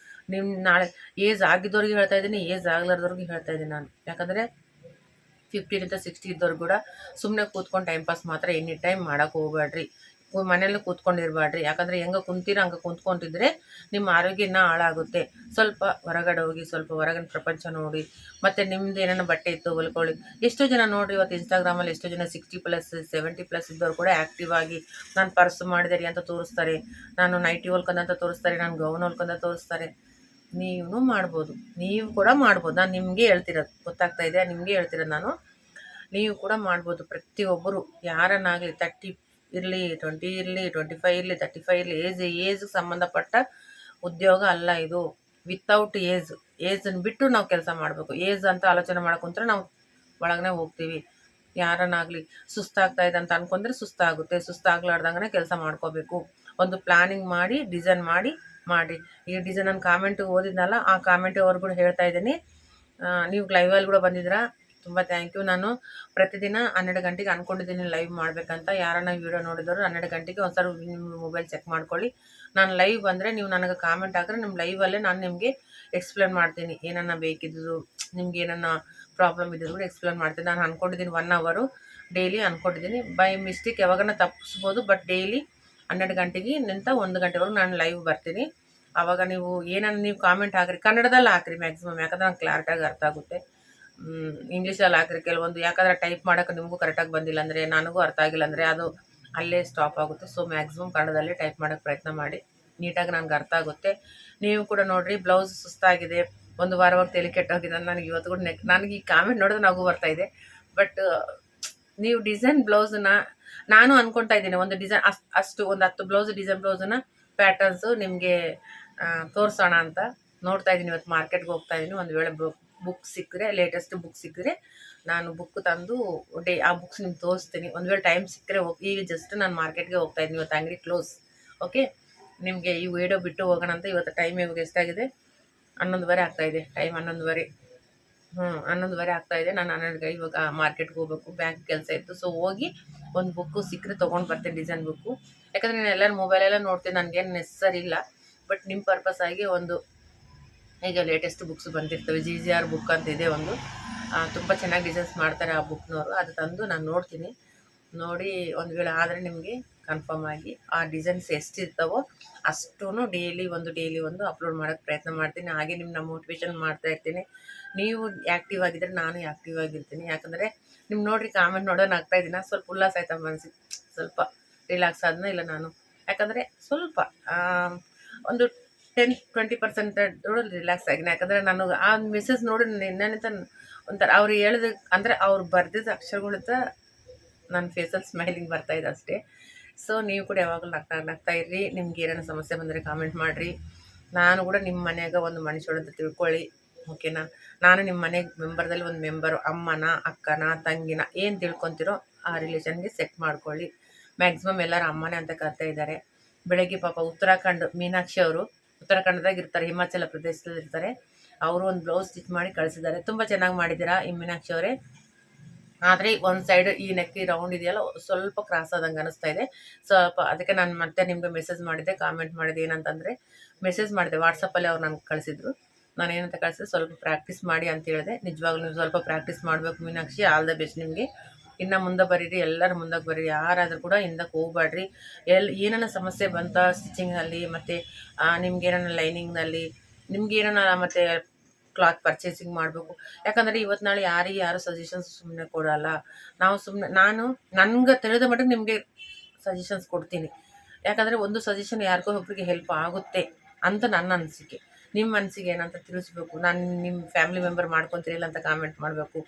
ನಿಮ್ಮ ನಾಳೆ ಏಜ್ ಆಗಿದ್ದವ್ರಿಗೆ ಹೇಳ್ತಾ ಇದ್ದೀನಿ, ಏಜ್ ಆಗ್ಲಾರ್ದವ್ರಿಗೆ ಹೇಳ್ತಾ ಇದ್ದೀನಿ ನಾನು. ಯಾಕಂದರೆ 15 60 ಇದ್ದವ್ರು ಕೂಡ ಸುಮ್ಮನೆ ಕೂತ್ಕೊಂಡು ಟೈಮ್ ಪಾಸ್ ಮಾತ್ರ ಎನಿ ಟೈಮ್ ಮಾಡೋಕ್ಕೆ ಹೋಗ್ಬೇಡ್ರಿ. ಮನೆಯಲ್ಲೂ ಕೂತ್ಕೊಂಡಿರ್ಬೇಡ್ರಿ. ಯಾಕಂದರೆ ಹೆಂಗೆ ಕುಂತೀರ ಹಂಗೆ ಕುಂತ್ಕೊಂತಿದ್ರೆ ನಿಮ್ಮ ಆರೋಗ್ಯ ಇನ್ನೂ ಹಾಳಾಗುತ್ತೆ. ಸ್ವಲ್ಪ ಹೊರಗಡೆ ಹೋಗಿ, ಸ್ವಲ್ಪ ಹೊರಗಿನ ಪ್ರಪಂಚ ನೋಡಿ, ಮತ್ತು ನಿಮ್ದು ಏನೇನೋ ಬಟ್ಟೆ ಇತ್ತು ಹೊಲ್ಕೊಳ್ಳಿ. ಎಷ್ಟೋ ಜನ ನೋಡಿರಿ ಇವತ್ತು ಇನ್ಸ್ಟಾಗ್ರಾಮಲ್ಲಿ ಎಷ್ಟೋ ಜನ 60+ 70+ ಇದ್ದವ್ರು ಕೂಡ ಆ್ಯಕ್ಟಿವ್ ಆಗಿ ನಾನು ಪರ್ಸ್ ಮಾಡಿದೆ ರೀ ಅಂತ ತೋರಿಸ್ತಾರೆ, ನಾನು ನೈಟಿ ಹೊಲ್ಕೊಂಡಂತ ತೋರಿಸ್ತಾರೆ, ನಾನು ಗೌನ್ ಹೊಲ್ಕೊಂಡ ತೋರಿಸ್ತಾರೆ. ನೀವು ಮಾಡ್ಬೋದು, ನೀವು ಕೂಡ ಮಾಡ್ಬೋದು. ನಾನು ನಿಮಗೆ ಹೇಳ್ತಿರೋದು ಗೊತ್ತಾಗ್ತಾ ಇದೆ, ನಿಮಗೆ ಹೇಳ್ತಿರೋದು ನಾನು. ನೀವು ಕೂಡ ಮಾಡ್ಬೋದು. ಪ್ರತಿಯೊಬ್ಬರು ಯಾರನ್ನಾಗಲಿ 30 ಇರಲಿ, 20 ಇರಲಿ, 25 ಇರಲಿ, 35 ಇರಲಿ, ಏಜ್ಗೆ ಸಂಬಂಧಪಟ್ಟ ಉದ್ಯೋಗ ಅಲ್ಲ ಇದು. ವಿತೌಟ್ ಏಜನ್ನು ಬಿಟ್ಟು ನಾವು ಕೆಲಸ ಮಾಡಬೇಕು. ಏಜ್ ಅಂತ ಆಲೋಚನೆ ಮಾಡ್ಕೊಂಡ್ರೆ ನಾವು ಒಳಗನೆ ಹೋಗ್ತೀವಿ. ಯಾರನ್ನಾಗಲಿ ಸುಸ್ತಾಗ್ತಾ ಇದೆ ಅಂತ ಅನ್ಕೊಂಡ್ರೆ ಸುಸ್ತಾಗುತ್ತೆ. ಸುಸ್ತಾಗ್ಲಾರ್ದಂಗೆ ಕೆಲಸ ಮಾಡ್ಕೋಬೇಕು. ಒಂದು ಪ್ಲಾನಿಂಗ್ ಮಾಡಿ ಡಿಸೈನ್ ಮಾಡಿ ಈ ಡಿಸೈನ್ ನಾನು ಕಾಮೆಂಟ್ ಓದಿದ್ನಲ್ಲ, ಆ ಕಾಮೆಂಟ್ ಅವ್ರಿಗೂ ಹೇಳ್ತಾ ಇದ್ದೀನಿ. ನೀವು ಲೈವಲ್ಲಿ ಕೂಡ ಬಂದಿದ್ದೀರಾ, ತುಂಬ ಥ್ಯಾಂಕ್ ಯು. ನಾನು ಪ್ರತಿದಿನ 12 ಗಂಟೆಗೆ ಅಂದ್ಕೊಂಡಿದ್ದೀನಿ ಲೈವ್ ಮಾಡಬೇಕಂತ. ಯಾರನ್ನ ವೀಡಿಯೋ ನೋಡಿದವರು 12 ಗಂಟೆಗೆ ಒಂದ್ಸಲ ನಿಮ್ಮ ಮೊಬೈಲ್ ಚೆಕ್ ಮಾಡ್ಕೊಳ್ಳಿ. ನಾನು ಲೈವ್ ಬಂದರೆ ನೀವು ನನಗೆ ಕಾಮೆಂಟ್ ಹಾಕಿದ್ರೆ ನಿಮ್ಮ ಲೈವಲ್ಲೇ ನಾನು ನಿಮಗೆ ಎಕ್ಸ್ಪ್ಲೇನ್ ಮಾಡ್ತೀನಿ. ಏನನ್ನ ಬೇಕಿದ್ದು, ನಿಮ್ಗೆ ಏನನ್ನ ಪ್ರಾಬ್ಲಮ್ ಇದ್ದಿದ್ದು ಕೂಡ ಎಕ್ಸ್ಪ್ಲೇನ್ ಮಾಡ್ತೀನಿ. ನಾನು ಅಂದ್ಕೊಂಡಿದ್ದೀನಿ 1 hour ಡೈಲಿ ಅಂದ್ಕೊಂಡಿದ್ದೀನಿ. ಬೈ ಮಿಸ್ಟೇಕ್ ಯಾವಾಗನ ತಪ್ಪಿಸ್ಬೋದು, ಬಟ್ ಡೈಲಿ 12 ಗಂಟೆಗೆ ನಿಂತ 1 ಗಂಟೆವರೆಗೂ ನಾನು ಲೈವ್ ಬರ್ತೀನಿ. ಆವಾಗ ನೀವು ಏನನ್ನ ನೀವು ಕಾಮೆಂಟ್ ಹಾಕ್ರಿ, ಕನ್ನಡದಲ್ಲಿ ಹಾಕ್ರಿ ಮ್ಯಾಕ್ಸಿಮಮ್. ಯಾಕಂದ್ರೆ ನಂಗೆ ಕ್ಲಾರಿಟಾಗಿ ಅರ್ಥ ಆಗುತ್ತೆ. ಇಂಗ್ಲೀಷಲ್ಲಿ ಹಾಕ್ರಿ ಕೆಲವೊಂದು, ಯಾಕಂದರೆ ಟೈಪ್ ಮಾಡೋಕ್ಕೆ ನಿಮಗೂ ಕರೆಕ್ಟಾಗಿ ಬಂದಿಲ್ಲ ಅಂದರೆ, ನನಗೂ ಅರ್ಥ ಆಗಿಲ್ಲ ಅಂದರೆ ಅದು ಅಲ್ಲೇ ಸ್ಟಾಪ್ ಆಗುತ್ತೆ. ಸೊ ಮ್ಯಾಕ್ಸಿಮಮ್ ಕನ್ನಡದಲ್ಲಿ ಟೈಪ್ ಮಾಡೋಕ್ಕೆ ಪ್ರಯತ್ನ ಮಾಡಿ, ನೀಟಾಗಿ ನನಗೆ ಅರ್ಥ ಆಗುತ್ತೆ. ನೀವು ಕೂಡ ನೋಡಿರಿ, ಬ್ಲೌಸ್ ಸುಸ್ತಾಗಿದೆ, ಒಂದು ವಾರವಾಗಿ ತಲೆ ಕೆಟ್ಟೋಗಿದೆ. ನನಗೆ ಇವತ್ತು ಕೂಡ ನನಗೆ ಈ ಕಾಮೆಂಟ್ ನೋಡಿದ್ರೆ ನಗು ಬರ್ತಾಯಿದೆ. ಬಟ್ ನೀವು ಡಿಸೈನ್ ಬ್ಲೌಸನ್ನ ನಾನು ಅಂದ್ಕೊತಾ ಇದ್ದೀನಿ, ಒಂದು ಡಿಸೈನ್ ಅಷ್ಟು ಒಂದು 10 ಬ್ಲೌಸ್ ಡಿಸೈನ್ ಬ್ಲೌಸನ್ನ ಪ್ಯಾಟರ್ನ್ಸು ನಿಮಗೆ ತೋರಿಸೋಣ ಅಂತ ನೋಡ್ತಾ ಇದ್ದೀನಿ. ಇವತ್ತು ಮಾರ್ಕೆಟ್ಗೆ ಹೋಗ್ತಾ ಇದ್ದೀನಿ. ಒಂದು ವೇಳೆ ಬುಕ್ ಸಿಕ್ಕರೆ, ಲೇಟೆಸ್ಟ್ ಬುಕ್ ಸಿಕ್ಕರೆ ನಾನು ಬುಕ್ ತಂದು ಆ ಬುಕ್ಸ್ ನಿಮ್ಗೆ ತೋರಿಸ್ತೀನಿ. ಒಂದು ವೇಳೆ ಟೈಮ್ ಸಿಕ್ಕರೆ ಈಗ ಜಸ್ಟ್ ನಾನು ಮಾರ್ಕೆಟ್ಗೆ ಹೋಗ್ತಾ ಇದ್ದೀನಿ. ಇವತ್ತು ಅಂಗಡಿ ಕ್ಲೋಸ್. ಓಕೆ, ನಿಮಗೆ ಈ ವಿಡಿಯೋ ಬಿಟ್ಟು ಹೋಗೋಣ ಅಂತ. ಇವತ್ತು ಟೈಮ್ ಇವಾಗ ಎಷ್ಟಾಗಿದೆ, 11:30 ಆಗ್ತಾಯಿದೆ. ಟೈಮ್ 11:30. 11:30 ಆಗ್ತಾಯಿದೆ. ನಾನು 12 ಇವಾಗ ಮಾರ್ಕೆಟ್ಗೆ ಹೋಗ್ಬೇಕು, ಬ್ಯಾಂಕ್ ಕೆಲಸ ಇತ್ತು. ಸೊ ಹೋಗಿ ಒಂದು ಬುಕ್ಕು ಸಿಕ್ಕರೆ ತೊಗೊಂಡು ಬರ್ತೀನಿ, ಡಿಸೈನ್ ಬುಕ್ಕು. ಯಾಕಂದರೆ ನಾನು ಎಲ್ಲರೂ ಮೊಬೈಲೆಲ್ಲ ನೋಡ್ತೀನಿ, ನನಗೇನು ನೆಸಸರಿ ಇಲ್ಲ. ಬಟ್ ನಿಮ್ಮ ಪರ್ಪಸ್ ಆಗಿ ಒಂದು, ಈಗ ಲೇಟೆಸ್ಟ್ ಬುಕ್ಸ್ ಬಂದಿರ್ತವೆ. GGR ಬುಕ್ ಅಂತ ಇದೆ ಒಂದು, ತುಂಬ ಚೆನ್ನಾಗಿ ಡಿಸೈನ್ಸ್ ಮಾಡ್ತಾರೆ ಆ ಬುಕ್ನವರು. ಅದು ತಂದು ನಾನು ನೋಡ್ತೀನಿ. ನೋಡಿ ಒಂದು ವೇಳೆ ಆದರೆ ನಿಮಗೆ ಕನ್ಫರ್ಮ್ ಆಗಿ ಆ ಡಿಸೈನ್ಸ್ ಎಷ್ಟಿರ್ತಾವೋ ಅಷ್ಟೂ ಡೈಲಿ ಒಂದು ಅಪ್ಲೋಡ್ ಮಾಡೋಕ್ಕೆ ಪ್ರಯತ್ನ ಮಾಡ್ತೀನಿ. ಹಾಗೆ ನಿಮ್ಮನ್ನ ಮೋಟಿವೇಶನ್ ಮಾಡ್ತಾ ಇರ್ತೀನಿ. ನೀವು ಆ್ಯಕ್ಟಿವ್ ಆಗಿದ್ದರೆ ನಾನು ಆ್ಯಕ್ಟಿವ್ ಆಗಿರ್ತೀನಿ. ಯಾಕಂದರೆ ನಿಮ್ಮ ನೋಡಿರಿ ಕಾಮೆಂಟ್ ನೋಡೋಣ ಆಗ್ತಾ ಇದ್ದೀನಿ. ಸ್ವಲ್ಪ ಉಲ್ಲಾಸ ಆಯ್ತಾ ಮನಸ್ಸಿಗೆ, ಸ್ವಲ್ಪ ರಿಲ್ಯಾಕ್ಸ್ ಆದ್ನ ಇಲ್ಲ ನಾನು. ಯಾಕಂದರೆ ಸ್ವಲ್ಪ ಒಂದು 10-20% ರಿಲ್ಯಾಕ್ಸ್ ಆಗಿನಿ. ಯಾಕಂದರೆ ನಾನು ಆ ಮೆಸೇಜ್ ನೋಡಿ ನಿನ್ನೆಂತ ಒಂಥರ ಅವ್ರು ಹೇಳಿದ, ಅಂದರೆ ಅವ್ರು ಬರೆದಿದ್ದ ಅಕ್ಷರಗಳಿಂದ ನನ್ನ ಫೇಸಲ್ಲಿ ಸ್ಮೈಲಿಂಗ್ ಬರ್ತಾಯಿದೆ ಅಷ್ಟೇ. ಸೊ ನೀವು ಕೂಡ ಯಾವಾಗಲೂ ನಗ್ತಾ ಇರ್ರಿ. ನಿಮ್ಗೆ ಏನೇನೋ ಸಮಸ್ಯೆ ಬಂದರೆ ಕಾಮೆಂಟ್ ಮಾಡಿರಿ. ನಾನು ಕೂಡ ನಿಮ್ಮ ಮನೆಯಾಗ ಒಂದು ಮನುಷ್ಯಳು ಅಂತ ತಿಳ್ಕೊಳ್ಳಿ. ಓಕೆನಾ? ನಾನು ನಿಮ್ಮ ಮನೆ ಮೆಂಬರ್ದಲ್ಲಿ ಒಂದು ಮೆಂಬರು, ಅಮ್ಮನ, ಅಕ್ಕನ, ತಂಗಿನ ಏನು ತಿಳ್ಕೊತಿರೋ ಆ ರಿಲೇಷನ್ಗೆ ಸೆಟ್ ಮಾಡ್ಕೊಳ್ಳಿ. ಮ್ಯಾಕ್ಸಿಮಮ್ ಎಲ್ಲರೂ ಅಮ್ಮನೇ ಅಂತ ಕರ್ತಾ ಇದ್ದಾರೆ. ಬೆಳಗ್ಗೆ ಪಾಪ ಉತ್ತರಾಖಂಡ್ ಮೀನಾಕ್ಷಿ ಅವರು ಉತ್ತರಾಖಂಡದಾಗ ಇರ್ತಾರೆ, ಹಿಮಾಚಲ ಪ್ರದೇಶದಲ್ಲಿ ಇರ್ತಾರೆ. ಅವರು ಒಂದು ಬ್ಲೌಸ್ ಸ್ಟಿಚ್ ಮಾಡಿ ಕಳಿಸಿದ್ದಾರೆ. ತುಂಬ ಚೆನ್ನಾಗಿ ಮಾಡಿದ್ದೀರಾ ಈ ಮೀನಾಕ್ಷಿ ಅವರೇ. ಆದರೆ ಒಂದು ಸೈಡ್ ಈ ನೆಕ್ ರೌಂಡ್ ಇದೆಯಲ್ಲ, ಸ್ವಲ್ಪ ಕ್ರಾಸ್ ಆದಂಗೆ ಅನಿಸ್ತಾ ಇದೆ ಸ್ವಲ್ಪ. ಅದಕ್ಕೆ ನಾನು ಮತ್ತೆ ನಿಮಗೆ ಮೆಸೇಜ್ ಮಾಡಿದ್ದೆ, ಕಾಮೆಂಟ್ ಮಾಡಿದೆ. ಏನಂತಂದರೆ ಮೆಸೇಜ್ ಮಾಡಿದೆ ವಾಟ್ಸಪ್ಪಲ್ಲಿ, ಅವ್ರು ನನಗೆ ಕಳಿಸಿದ್ರು. ನಾನು ಏನಂತ ಕಳಿಸಿದೆ, ಸ್ವಲ್ಪ ಪ್ರಾಕ್ಟೀಸ್ ಮಾಡಿ ಅಂತ ಹೇಳಿದೆ. ನಿಜವಾಗ್ಲೂ ನೀವು ಸ್ವಲ್ಪ ಪ್ರಾಕ್ಟೀಸ್ ಮಾಡಬೇಕು ಮೀನಾಕ್ಷಿ. ಆಲ್ ದ ಬೆಸ್ಟ್ ನಿಮಗೆ. ಇನ್ನು ಮುಂದೆ ಬರೀರಿ, ಎಲ್ಲರೂ ಮುಂದಕ್ಕೆ ಬರೀರಿ. ಯಾರಾದರೂ ಕೂಡ ಹಿಂದಕ್ಕೆ ಹೋಗ್ಬೇಡ್ರಿ. ಏನೇನೋ ಸಮಸ್ಯೆ ಬಂತ ಸ್ಟಿಚಿಂಗಲ್ಲಿ, ಮತ್ತು ನಿಮ್ಗೇನ ಲೈನಿಂಗ್ನಲ್ಲಿ, ನಿಮ್ಗೇನ ಮತ್ತು ಕ್ಲಾತ್ ಪರ್ಚೇಸಿಂಗ್ ಮಾಡಬೇಕು. ಯಾಕಂದರೆ ಇವತ್ತು ನಾಳೆ ಯಾರು ಸಜೆಷನ್ಸ್ ಸುಮ್ಮನೆ ಕೊಡಲ್ಲ. ನಾನು ನನಗೆ ತಿಳಿದ ಮಟ್ಟಿಗೆ ನಿಮಗೆ ಸಜೆಷನ್ಸ್ ಕೊಡ್ತೀನಿ. ಯಾಕಂದರೆ ಒಂದು ಸಜೆಷನ್ ಯಾರಿಗೋ ಒಬ್ಬರಿಗೆ ಹೆಲ್ಪ್ ಆಗುತ್ತೆ ಅಂತ ನನ್ನ ಅನಿಸಿಕೆ. ನಿಮ್ಮ ಮನಸ್ಸಿಗೆ ಏನಂತ ತಿಳಿಸ್ಬೇಕು. ನಾನು ನಿಮ್ಮ ಫ್ಯಾಮಿಲಿ ಮೆಂಬರ್ ಮಾಡ್ಕೊತೀರಿಲ್ಲ ಅಂತ ಕಾಮೆಂಟ್ ಮಾಡಬೇಕು.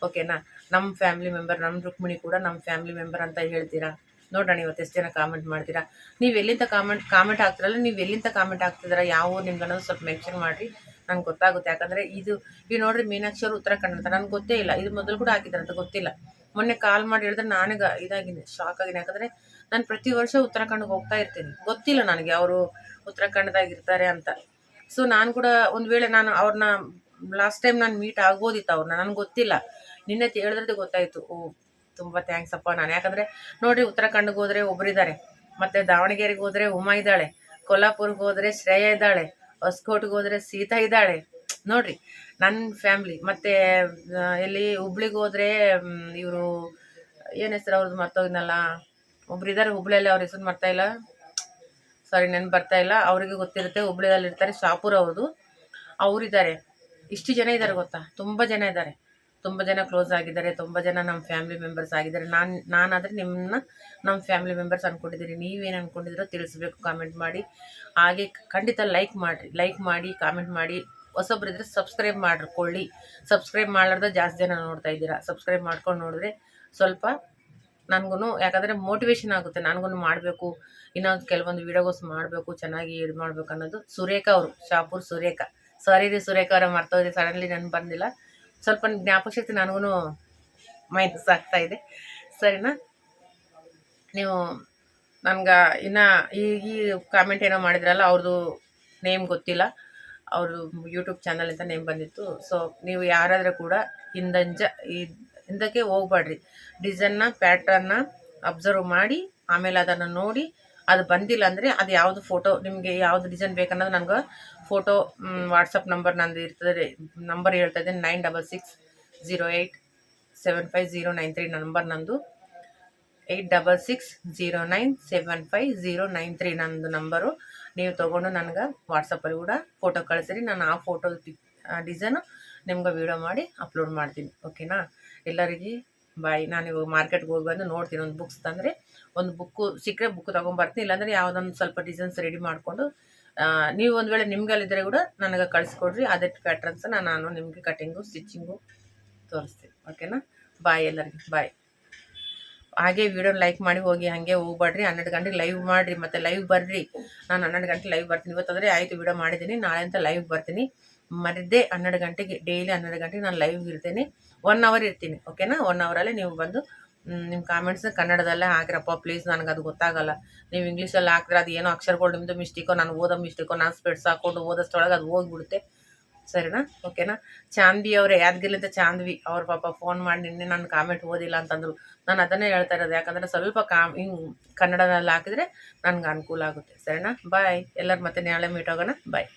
ಓಕೆನಾ? ನಮ್ಮ ಫ್ಯಾಮಿಲಿ ಮೆಂಬರ್, ನಮ್ಮ ರುಕ್ಮಿಣಿ ಕೂಡ ನಮ್ಮ ಫ್ಯಾಮಿಲಿ ಮೆಂಬರ್ ಅಂತ ಹೇಳ್ತೀರಾ. ನೋಡೋಣ ಇವತ್ತು ಎಷ್ಟು ಜನ ಕಾಮೆಂಟ್ ಮಾಡ್ತೀರಾ. ನೀವು ಎಲ್ಲಿಂದ ಕಾಮೆಂಟ್ ಆಗ್ತಿರಲ್ಲ, ನೀವು ಎಲ್ಲಿಂದ ಕಾಮೆಂಟ್ ಆಗ್ತಿದ್ದೀರಾ, ಯಾವ ನಿಮ್ಗೆ ಅನ್ನೋದು ಸ್ವಲ್ಪ ಮೆನ್ಷನ್ ಮಾಡಿರಿ, ನಂಗೆ ಗೊತ್ತಾಗುತ್ತೆ. ಯಾಕಂದರೆ ಇದು ನೋಡಿರಿ, ಮೀನಾಕ್ಷಿ ಅವರು ಉತ್ತರಾಖಂಡ ಅಂತ ನನಗೆ ಗೊತ್ತೇ ಇಲ್ಲ. ಇದು ಮೊದಲು ಕೂಡ ಹಾಕಿದ್ದಾರೆ ಅಂತ ಗೊತ್ತಿಲ್ಲ. ಮೊನ್ನೆ ಕಾಲ್ ಮಾಡಿ ಹೇಳಿದ್ರೆ ನನಗೆ ಇದಾಗಿದೆ, ಶಾಕ್ ಆಗಿದೆ. ಯಾಕಂದರೆ ನಾನು ಪ್ರತಿ ವರ್ಷ ಉತ್ತರಾಖಂಡ್ಗೆ ಹೋಗ್ತಾ ಇರ್ತೀನಿ. ಗೊತ್ತಿಲ್ಲ ನನಗೆ ಅವರು ಉತ್ತರಾಖಂಡದಾಗ ಇರ್ತಾರೆ ಅಂತ. ಸೊ ನಾನು ಕೂಡ ಒಂದು ವೇಳೆ ನಾನು ಅವ್ರನ್ನ ಲಾಸ್ಟ್ ಟೈಮ್ ನಾನು ಮೀಟ್ ಆಗ್ಬೋದಿತ್ತು ಅವ್ರನ್ನ, ನನಗೆ ಗೊತ್ತಿಲ್ಲ. ನಿನ್ನೆ ಹೇಳಿದ್ರೆ ಗೊತ್ತಾಯಿತು. ಓ, ತುಂಬ ಥ್ಯಾಂಕ್ಸ್ ಅಪ್ಪ. ನಾನು ಯಾಕಂದರೆ ನೋಡಿರಿ, ಉತ್ತರಾಖಂಡ್ಗೆ ಹೋದರೆ ಒಬ್ಬರಿದ್ದಾರೆ, ಮತ್ತು ದಾವಣಗೆರೆಗೆ ಹೋದರೆ ಉಮಾ ಇದ್ದಾಳೆ, ಕೊಲ್ಲಾಪುರ್ಗೆ ಹೋದರೆ ಶ್ರೇಯ ಇದ್ದಾಳೆ, ಹೊಸಕೋಟ್ಗೆ ಹೋದರೆ ಸೀತಾ ಇದ್ದಾಳೆ. ನೋಡಿರಿ ನನ್ನ ಫ್ಯಾಮ್ಲಿ. ಮತ್ತು ಎಲ್ಲಿ ಹುಬ್ಳಿಗೆ ಹೋದರೆ ಇವರು ಏನು ಹೆಸರು ಅವ್ರದ್ದು ಮರ್ತೋಗಿದ್ನಲ್ಲ, ಒಬ್ರಿದ್ದಾರೆ ಹುಬ್ಳಿಯಲ್ಲಿ, ಅವ್ರ ಹೆಸರು ಮರ್ತಾಯಿಲ್ಲ, ಸಾರಿ ನೆನಪು ಬರ್ತಾಯಿಲ್ಲ. ಅವರಿಗೆ ಗೊತ್ತಿರುತ್ತೆ, ಹುಬ್ಳಿಯಲ್ಲಿ ಇರ್ತಾರೆ, ಶಾಪುರ್ ಅವ್ರದ್ದು, ಅವರಿದ್ದಾರೆ. ಇಷ್ಟು ಜನ ಇದ್ದಾರೆ ಗೊತ್ತಾ, ತುಂಬ ಜನ ಇದ್ದಾರೆ, ತುಂಬ ಜನ ಕ್ಲೋಸ್ ಆಗಿದ್ದಾರೆ, ತುಂಬ ಜನ ನಮ್ಮ ಫ್ಯಾಮಿಲಿ ಮೆಂಬರ್ಸ್ ಆಗಿದ್ದಾರೆ. ನಾನಾದರೆ ನಿಮ್ಮನ್ನ ನಮ್ಮ ಫ್ಯಾಮಿಲಿ ಮೆಂಬರ್ಸ್ ಅಂದ್ಕೊಂಡಿದ್ದೀನಿ. ನೀವೇನು ಅಂದ್ಕೊಂಡಿದ್ದೀರೋ ತಿಳಿಸ್ಬೇಕು, ಕಾಮೆಂಟ್ ಮಾಡಿ. ಹಾಗೆ ಖಂಡಿತ ಲೈಕ್ ಮಾಡಿ ಕಾಮೆಂಟ್ ಮಾಡಿ. ಹೊಸೊಬ್ಬರಿದ್ರೆ ಸಬ್ಸ್ಕ್ರೈಬ್ ಮಾಡ್ಕೊಳ್ಳಿ. ಸಬ್ಸ್ಕ್ರೈಬ್ ಮಾಡಲಾರ್ದ ಜಾಸ್ತಿ ಜನ ನೋಡ್ತಾ ಇದ್ದೀರಾ. ಸಬ್ಸ್ಕ್ರೈಬ್ ಮಾಡ್ಕೊಂಡು ನೋಡಿದ್ರೆ ಸ್ವಲ್ಪ ನನಗೂ, ಯಾಕಂದರೆ ಮೋಟಿವೇಶನ್ ಆಗುತ್ತೆ, ನನಗೂ ಮಾಡಬೇಕು, ಇನ್ನೊಂದು ಕೆಲವೊಂದು ವೀಡಿಯೋಗೋಸ್ ಮಾಡಬೇಕು, ಚೆನ್ನಾಗಿ ಇದು ಮಾಡಬೇಕು ಅನ್ನೋದು. ಸುರೇಖಾ ಅವರು, ಶಾಪುರ್ ಸುರೇಖಾ, ಸಾರಿ ರೀ ಸುರೇಖಾ ಅವರ ಮರ್ತೋಗಿದೆ, ಸಡನ್ಲಿ ನನಗೆ ಬಂದಿಲ್ಲ. ಸ್ವಲ್ಪ ಜ್ಞಾಪಕಶಕ್ತಿ ನನಗೂ ಮೈನಸ್ ಆಗ್ತಾ ಇದೆ, ಸರಿನಾ? ನೀವು ನನಗೆ ಇನ್ನು ಈ ಕಾಮೆಂಟ್ ಏನೋ ಮಾಡಿದ್ರಲ್ಲ, ಅವ್ರದ್ದು ನೇಮ್ ಗೊತ್ತಿಲ್ಲ, ಅವ್ರದ್ದು ಯೂಟ್ಯೂಬ್ ಚಾನಲ್ ಅಂತ ನೇಮ್ ಬಂದಿತ್ತು. ಸೊ ನೀವು ಯಾರಾದರೂ ಕೂಡ ಹಿಂದಕ್ಕೆ ಹೋಗ್ಬೇಡ್ರಿ. ಡಿಸೈನ್ನ ಪ್ಯಾಟ್ರನ್ನ ಅಬ್ಸರ್ವ್ ಮಾಡಿ ಆಮೇಲೆ ಅದನ್ನು ನೋಡಿ, ಅದು ಬಂದಿಲ್ಲ ಅಂದರೆ ಅದು ಯಾವುದು ಫೋಟೋ, ನಿಮಗೆ ಯಾವುದು ಡಿಸೈನ್ ಬೇಕನ್ನೋದು ನನಗೆ ಫೋಟೋ ವಾಟ್ಸಪ್ ನಂಬರ್ ನಂದು ಇರ್ತದೆ, ನಂಬರ್ ಹೇಳ್ತಾ ಇದ್ದೇನೆ, 9660875093 ನಂಬರ್ ನಂದು, 8660975093 ನಂದು ನಂಬರು. ನೀವು ತೊಗೊಂಡು ನನಗೆ ವಾಟ್ಸಪ್ಪಲ್ಲಿ ಕೂಡ ಫೋಟೋ ಕಳಿಸಿರಿ. ನಾನು ಆ ಫೋಟೋ ಡಿಸೈನು ನಿಮ್ಗೆ ವೀಡಿಯೋ ಮಾಡಿ ಅಪ್ಲೋಡ್ ಮಾಡ್ತೀನಿ. ಓಕೆನಾ? ಎಲ್ಲರಿಗೆ ಬಾಯ್. ನಾನು ಇವಾಗ ಮಾರ್ಕೆಟ್ಗೆ ಹೋಗಿ ಬಂದು ನೋಡ್ತೀನಿ, ಒಂದು ಬುಕ್ಸ್ ತಂದರೆ, ಒಂದು ಬುಕ್ಕು ಸಿಕ್ಕರೆ ಬುಕ್ ತೊಗೊಂಬರ್ತೀನಿ, ಇಲ್ಲಾಂದರೆ ಯಾವುದೊಂದು ಸ್ವಲ್ಪ ಡಿಸೈನ್ಸ್ ರೆಡಿ ಮಾಡಿಕೊಂಡು ನೀವು ಒಂದು ವೇಳೆ ನಿಮ್ಗಲ್ಲಿದ್ದರೆ ಕೂಡ ನನಗೆ ಕಳಿಸ್ಕೊಡ್ರಿ. ಅದೇ ಪ್ಯಾಟ್ರನ್ಸ್ ನಾನು ನಿಮಗೆ ಕಟಿಂಗು ಸ್ಟಿಚಿಂಗು ತೋರಿಸ್ತೀನಿ. ಓಕೆನಾ? ಬಾಯ್ ಎಲ್ಲರಿಗೆ, ಬಾಯ್. ಹಾಗೆ ವಿಡಿಯೋ ಲೈಕ್ ಮಾಡಿ ಹೋಗಿ, ಹಾಗೆ ಹೋಗ್ಬೇಡ್ರಿ. 12 ಗಂಟೆಗೆ ಲೈವ್ ಮಾಡಿರಿ, ಮತ್ತು ಲೈವ್ ಬರ್ರಿ. ನಾನು 12 ಗಂಟೆಗೆ ಲೈವ್ ಬರ್ತೀನಿ. ಇವತ್ತಾದರೆ ಆಯಿತು, ವಿಡಿಯೋ ಮಾಡಿದ್ದೀನಿ, ನಾಳೆ ಅಂತ ಲೈವ್ ಬರ್ತೀನಿ. ಮರಿದೇ 12 ಗಂಟೆಗೆ, ಡೈಲಿ 12 ಗಂಟೆಗೆ ನಾನು ಲೈವ್ ಇರ್ತೀನಿ. 1 ಅವರ್ ಇರ್ತೀನಿ. ಓಕೆನಾ? 1 ಅವರಲ್ಲಿ ನೀವು ಬಂದು ನಿಮ್ಮ ಕಾಮೆಂಟ್ಸ್ನ ಕನ್ನಡದಲ್ಲೇ ಹಾಕಿರಪ್ಪ ಪ್ಲೀಸ್, ನನಗೆ ಅದು ಗೊತ್ತಾಗಲ್ಲ. ನೀವು ಇಂಗ್ಲೀಷಲ್ಲಿ ಹಾಕಿದ್ರೆ ಅದು ಏನೋ ಅಕ್ಷರಗಳು ನಿಮ್ಮದು ಮಿಸ್ಟೇಕೋ, ನಾನು ಓದೋ ಮಿಸ್ಟೇಕೋ, ನಾನು ಸ್ಪೆಡ್ಸ್ ಹಾಕ್ಕೊಂಡು ಓದೋಷ್ಟೊಳಗೆ ಅದು ಹೋಗ್ಬಿಡುತ್ತೆ, ಸರಿನಾ? ಓಕೆನಾ? ಚಾಂದ್ವಿ ಅವರೇ, ಯಾದಗಿರಿಲಿಂದ ಚಾಂದ್ವಿ ಅವ್ರ ಪಾಪ ಫೋನ್ ಮಾಡಿ ನಿನ್ನೆ ನನ್ನ ಕಾಮೆಂಟ್ ಓದಿಲ್ಲ ಅಂತಂದರು. ನಾನು ಅದನ್ನೇ ಹೇಳ್ತಾ ಇರೋದು, ಯಾಕಂದರೆ ಸ್ವಲ್ಪ ಹಿಂಗೆ ಕನ್ನಡದಲ್ಲಿ ಹಾಕಿದರೆ ನನಗೆ ಅನುಕೂಲ ಆಗುತ್ತೆ, ಸರಿನಾ? ಬಾಯ್. ಎಲ್ಲರೂ ಮತ್ತೆ ನಾಳೆ ಮೀಟ್ ಆಗೋಣ. ಬಾಯ್.